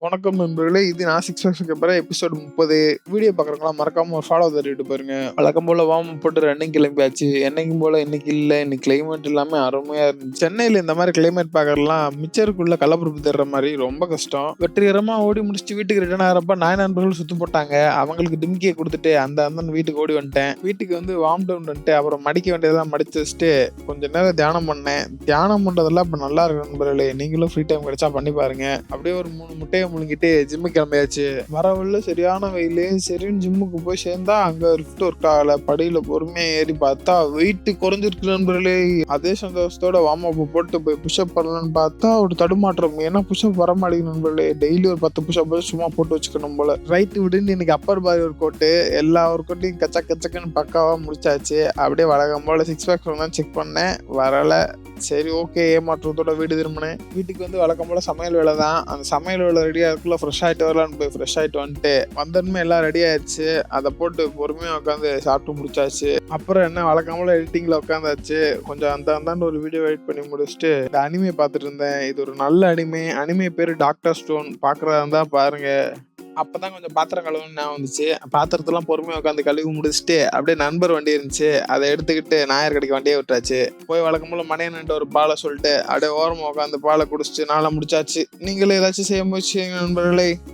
வணக்கம் நண்பர்களே. இது நான் 6 வருஷத்துக்கு அப்புறம் எபிசோட் 30. வீடியோ பார்க்குறவங்களாம் மறக்காம ஒரு ஃபாலோ தட்டிட்டு போயிருங்க. வழக்கம் போல வார்ம் அப் போட்டு ரன்னிங் கிளம்பியாச்சு. என்னைக்கும் போல இன்னைக்கு இல்ல. இன்னைக்கு கிளைமேட் எல்லாமே அருமையா இருந்துச்சு. சென்னையில இந்த மாதிரி கிளைமேட் பார்க்கறதுலாம் மிச்சருக்குள்ள கலப்பருப்பு தேடுற மாதிரி ரொம்ப கஷ்டம். வெற்றிகரமா ஓடி முடிச்சுட்டு வீட்டுக்கு ரிட்டர்ன் ஆகிறப்ப நாய் நண்பர்கள் சுத்து போட்டாங்க. அவங்களுக்கு டிம்கியை கொடுத்துட்டு அந்த வீட்டுக்கு ஓடி வந்துட்டேன். வீட்டுக்கு வந்து வார்ம் டவுன் வந்துட்டு அப்புறம் மடிக்க வேண்டியதெல்லாம் மடிச்சு வச்சுட்டு கொஞ்ச நேரம் தியானம் பண்ணேன். தியானம் பண்றதெல்லாம் இப்ப நல்லா இருக்கு நண்பர்களே. நீங்களும் ஃப்ரீ டைம் கிடைச்சா பண்ணி பாருங்க. அப்படியே ஒரு 3 முட்டையை முழுங்கிட்டு ஜிம்முக்கு கிளம்பியாச்சு. வரவள்ள சரியான வெயிலு. சரின்னு ஜிம்முக்கு போய் சேர்ந்தா அங்க லிஃப்ட் ஒர்க் ஆகல. படியில பொறுமையா ஏறி பார்த்தா வெயிட் குறைஞ்சிருக்கு நண்பர்களே. அதே சந்தோஷத்தோட வார்ம் அப் போட்டு போய் புஷ்அப் பண்ணலான்னு பார்த்தா ஒரு தடுமாற்றம். ஏன்னா புஷ்அப் வர மாட்டேங்குது நண்பர்களே. டெய்லி ஒரு 10 புஷ்அப் சும்மா போட்டு வச்சுக்கணும் போல. ரைட் விடுன்னு இன்னைக்கு அப்பர் பாடி ஒர்க் அவுட். எல்லா ஒர்க் அவுட்டையும் கச்சக்கன்னு பக்காவா முடிச்சாச்சு. அப்படியே வழக்கம் போல 6 பேக் தான் செக் பண்ணேன். வரல. சரி ஓகே, ஏமாற்றத்தோட வீடு திரும்பினேன். வீட்டுக்கு வந்து வழக்கம் போல சமையல் வேலை தான். அந்த சமையல் வேலை ரெடியாக இருக்குள்ள ஃப்ரெஷ் ஆகிட்டு வரலான்னு போய் ஃப்ரெஷ் ஆகிட்டு வந்துட்டு வந்தனுமே எல்லாம் ரெடி ஆயிடுச்சு. அதை போட்டு பொறுமையாக உட்காந்து சாப்பிட்டு முடிச்சாச்சு. அப்புறம் என்ன வழக்கம் போல எடிட்டிங்கில் உட்காந்தாச்சு. கொஞ்சம் அந்தாண்டு ஒரு வீடியோ எடிட் பண்ணி முடிச்சுட்டு இந்த அனிமே பார்த்துட்டு இருந்தேன். இது ஒரு நல்ல அனிமே பேர் டாக்டர் ஸ்டோன். பார்க்குறதா இருந்தால் பாருங்க. அப்பதான் கொஞ்சம் பாத்திரம் கழுவுன்னு ஞாபகம் வந்துச்சு. பாத்திரத்தெல்லாம் பொறுமையா உட்காந்து கழுவி முடிச்சுட்டு அப்படியே நண்பர் வண்டி இருந்துச்சு. அதை எடுத்துக்கிட்டு நாயர் கடைக்கு வண்டியை விட்டாச்சு. போய் வழக்கம் போல மணியன்ட்டு ஒரு பாலை சொல்லிட்டு அப்படியே ஓரமா உட்காந்து பாலை குடிச்சிட்டு நாளை முடிச்சாச்சு. நீங்களும் ஏதாச்சும் செய்ய முயற்சி நண்பர்களே.